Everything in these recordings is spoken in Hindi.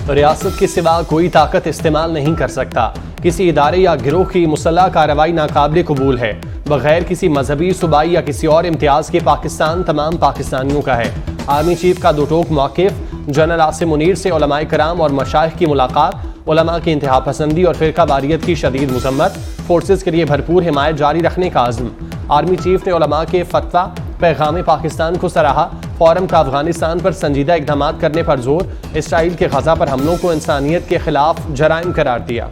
रियासत के सिवा कोई ताकत इस्तेमाल नहीं कर सकता। किसी इदारे या गिरोह की मुसल्लह कार्रवाई नाकाबिल कबूल है। बगैर किसी मजहबी, सूबाई या किसी और इम्तियाज के पाकिस्तान तमाम पाकिस्तानियों का है। आर्मी चीफ का दो टोक मौक़िफ़, जनरल आसिम मुनीर से उलमाए कराम और मशाइख की मुलाकात, उलमा की इंतहा पसंदी और फिरका वारियत की शदीद मजम्मत, फोर्सेज के लिए भरपूर हिमायत जारी रखने का आज़म। आर्मी चीफ ने उलमा के फतवा पैगाम पाकिस्तान को सराहा। फोरम का अफगानिस्तान पर संजीदा इक़दाम करने पर जोर। इसराइल के गजा पर हमलों को इंसानियत के खिलाफ जराइम करार दिया।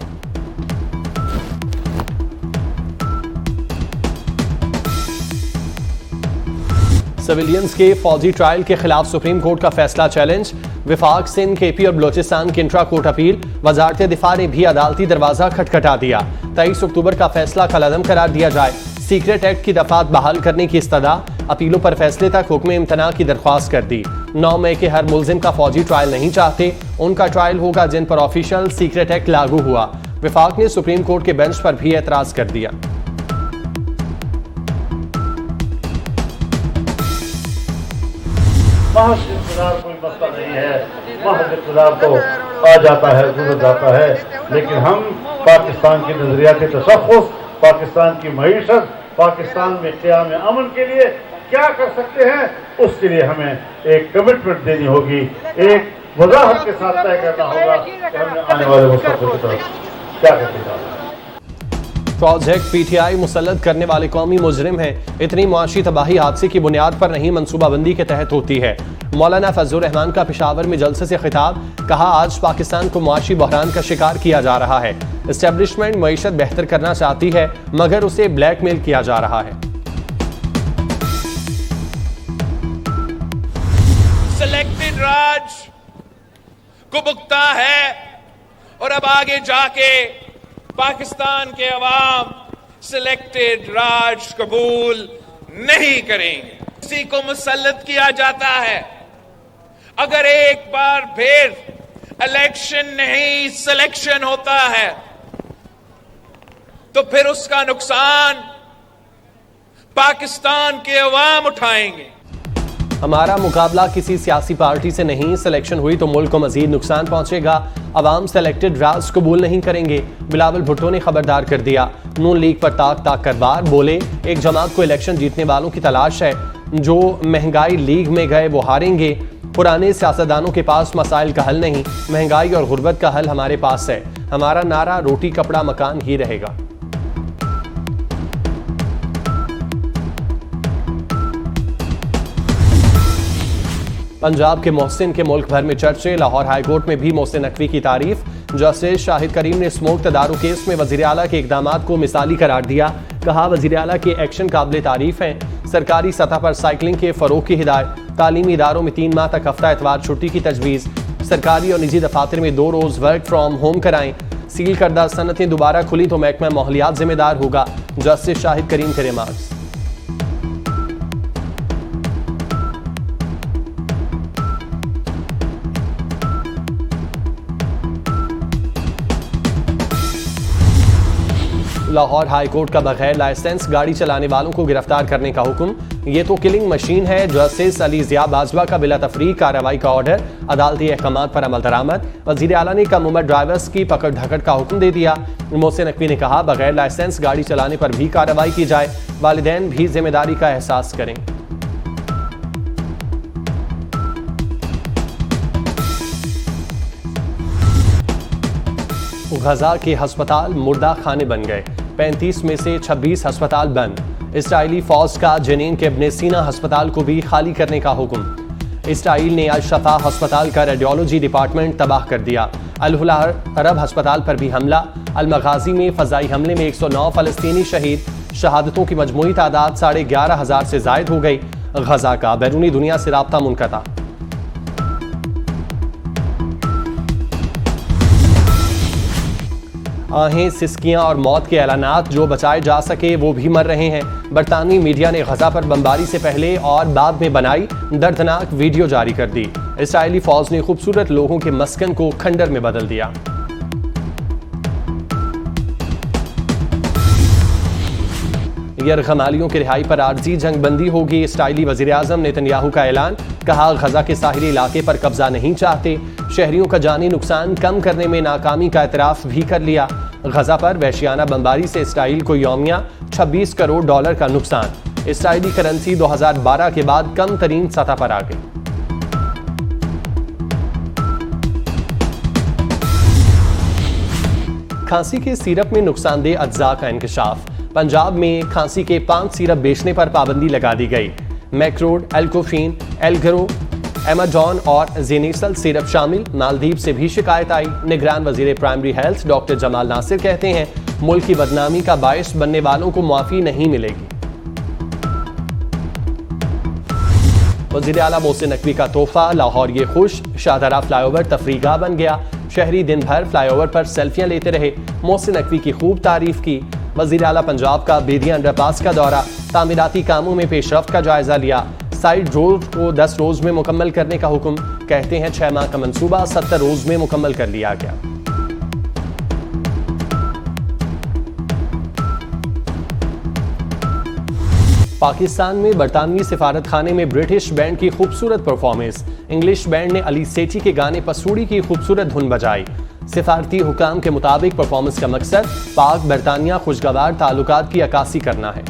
सिविलियंस के फौजी ट्रायल के खिलाफ सुप्रीम कोर्ट का फैसला चैलेंज। विफाक, सिंध, केपी और बलोचिस्तान की इंट्रा कोर्ट अपील। वजारत दिफा ने भी अदालती दरवाजा खटखटा दिया। 23 अक्टूबर का फैसला कलअदम करार दिया जाए। सीक्रेट एक्ट की दफात बहाल करने की इस्तदा। अपीलों पर फैसले तक हुक्म इम्तना की दरख्वास्त कर दी। 9 मई के हर मुलजिम का फौजी ट्रायल नहीं चाहते, उनका ट्रायल होगा जिन पर ऑफिशियल सीक्रेट एक्ट लागू हुआ। विफाक ने सुप्रीम कोर्ट के बेंच पर भी एतराज कर दिया। महज इक़्तिदार कोई मसला नहीं है, महज इक़्तिदार तो आ जाता है, गुजर जाता है, लेकिन हम पाकिस्तान की नजरियाती तशख़्ख़ुस, पाकिस्तान की मईशत, पाकिस्तान में क़याम अमन के लिए क्या कर सकते हैं, उसके लिए हमें एक कमिटमेंट देनी होगी, एक वज़ाहत के साथ तय करना होगा कि हमने आने वाले मुस्तक़बिल की तरफ क्या करना है। प्रोजेक्ट पीटीआई मुसल्लत करने वाले कौमी मुजरिम हैं। इतनी मुआशी तबाही हादसे की बुनियाद पर नहीं, मनसूबाबंदी के तहत होती है। मौलाना फजलुर रहमान का पेशावर में जलसे से खिताब। कहा, आज पाकिस्तान को मुआशी बहरान का शिकार किया जा रहा है। एस्टेब्लिशमेंट मईशत बेहतर करना चाहती है मगर उसे ब्लैकमेल किया जा रहा है। सिलेक्टेड राज को भुगता है और अब आगे जाके पाकिस्तान के अवाम सिलेक्टेड राज कबूल नहीं करेंगे। किसी को मुसल्लत किया जाता है, अगर एक बार फिर इलेक्शन नहीं सिलेक्शन होता है तो फिर उसका नुकसान पाकिस्तान के अवाम उठाएंगे। हमारा मुकाबला किसी सियासी पार्टी से नहीं, सिलेक्शन हुई तो मुल्क को मजीद नुकसान पहुंचेगा। अवाम सेलेक्टेड राज कबूल नहीं करेंगे। बिलावल भुट्टो ने खबरदार कर दिया। नून लीग पर ताक ताक कर बार बोले, एक जमात को इलेक्शन जीतने वालों की तलाश है, जो महंगाई लीग में गए वो हारेंगे। पुराने सियासतदानों के पास मसाइल का हल नहीं, महंगाई और गुर्बत का हल हमारे पास है। हमारा नारा रोटी कपड़ा मकान ही रहेगा। पंजाब के मोहसिन के मुल्क भर में चर्चे। लाहौर हाईकोर्ट में भी मोहसिन नकवी की तारीफ। जस्टिस शाहिद करीम ने स्मोक तदारू केस में वजीर आला के इकदामात को मिसाली करार दिया। कहा, वजीर आला के एक्शन काबिल तारीफ हैं। सरकारी सतह पर साइकिलिंग के फरोग की हिदायत। तालीमी इदारों में 3 माह तक हफ्ता एतवार छुट्टी की तजवीज़। सरकारी और निजी दफातर में 2 रोज़ वर्क फ्राम होम कराएं। सील करदा सनतें दोबारा खुली तो महकमा माहौलियात जिम्मेदार होगा। जस्टिस शाहिद करीम के रिमार्क्स। लाहौर हाई कोर्ट का बगैर लाइसेंस गाड़ी चलाने वालों को गिरफ्तार करने का हुक्म। ये तो किलिंग मशीन है। जस्टिस अली ज़िया बाजवा का बिला तफरीक कार्रवाई का ऑर्डर। अदालती अहकामात पर अमल दरामद। वज़ीर आला ने कम उम्र ड्राइवर्स की पकड़ धकड़ का हुक्म दे दिया। मोहसिन नकवी ने कहा, बगैर लाइसेंस गाड़ी चलाने पर भी कार्रवाई की जाए। वालिदैन भी जिम्मेदारी का एहसास करें। गजा के अस्पताल मुर्दा खाने बन गए। 35 में से 26 अस्पताल बंद। इसराइली फौज का जनीन के इब्ने सीना अस्पताल को भी खाली करने का हुक्म। इसराइल ने अल-शफा अस्पताल का रेडियोलॉजी डिपार्टमेंट तबाह कर दिया। अल-हुला अरब अस्पताल पर भी हमला। अल-मगाजी में फजाई हमले में 109 फलस्तीनी शहीद। शहादतों की मजमूई तादाद 11,500 से जायद हो गई। गजा का बैरूनी दुनिया से राब्ता मुनक़ता। आहें, सिस्कियां और मौत के ऐलानात। जो बचाए जा सके वो भी मर रहे हैं। बरतानवी मीडिया ने गजा पर बमबारी से पहले और बाद में बनाई दर्दनाक वीडियो जारी कर दी। इसराइली फौज ने खूबसूरत लोगों के मस्कन को खंडर में बदल दिया। यरगमालियों की रिहाई पर आर्जी जंगबंदी होगी। इसराइली वज़ीर आज़म नेतन्याहू का ऐलान। कहा गजा के साहिली इलाके पर कब्जा नहीं चाहते। शहरियों का जानी नुकसान कम करने में नाकामी का एतराफ भी कर लिया। गजा पर वहशियाना बमबारी से इसराइल को यौमिया $26 करोड़ का नुकसान। इसराइली करेंसी 2012 के बाद कम तरीन सतह पर आ गई। खांसी के सिरप में नुकसानदेह अज्जा का इंकशाफ। पंजाब में खांसी के 5 सिरप बेचने पर पाबंदी लगा दी गई। मैक्रोड, एल्कोफिन, एल्गरो, एमाडॉन और जेनेसल सिरप शामिल। मालदीव से भी शिकायत आई। निगरान वजीर primary health doctor Jamal Nasir कहते हैं मुल्क की बदनामी का बायस बनने वालों को माफी नहीं मिलेगी। वजीर आला मोहसिन नकवी का तोहफा, लाहौर ये खुश। शाहदरा फ्लाईओवर तफरीगा बन गया। शहरी दिन भर फ्लाईओवर पर सेल्फियां लेते रहे। मोहसिन नकवी की खूब तारीफ की। वजीर आला पंजाब का बेदिया अंडरपास का दौरा, तामीराती कामों में पेशरफ्त का जायजा लिया। साइड रोड को 10 रोज में मुकम्मल करने का हुक्म। कहते हैं 6 माह का मंसूबा 70 रोज में मुकम्मल कर लिया गया। पाकिस्तान में बरतानवी सिफारत खाने में ब्रिटिश बैंड की खूबसूरत परफॉर्मेंस। इंग्लिश बैंड ने अली सेठी के गाने पसूड़ी की खूबसूरत धुन बजाई। सिफारती हुकाम के मुताबिक परफॉर्मेंस का मकसद पाक बरतानिया खुशगवार ताल्लुकात की अक्कासी करना है।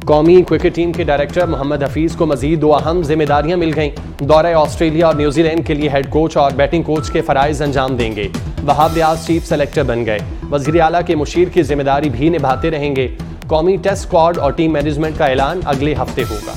कौमी क्रिकेट टीम के डायरेक्टर मोहम्मद हफीज को मजीद 2 अहम जिम्मेदारियां मिल गईं। दौरे ऑस्ट्रेलिया और न्यूजीलैंड के लिए हेड कोच और बैटिंग कोच के फराइज अंजाम देंगे। वहाब रियाज चीफ सेलेक्टर बन गए। वजीर आला के मुशीर की जिम्मेदारी भी निभाते रहेंगे। कौमी टेस्ट स्क्वाड और टीम मैनेजमेंट का ऐलान अगले हफ्ते होगा।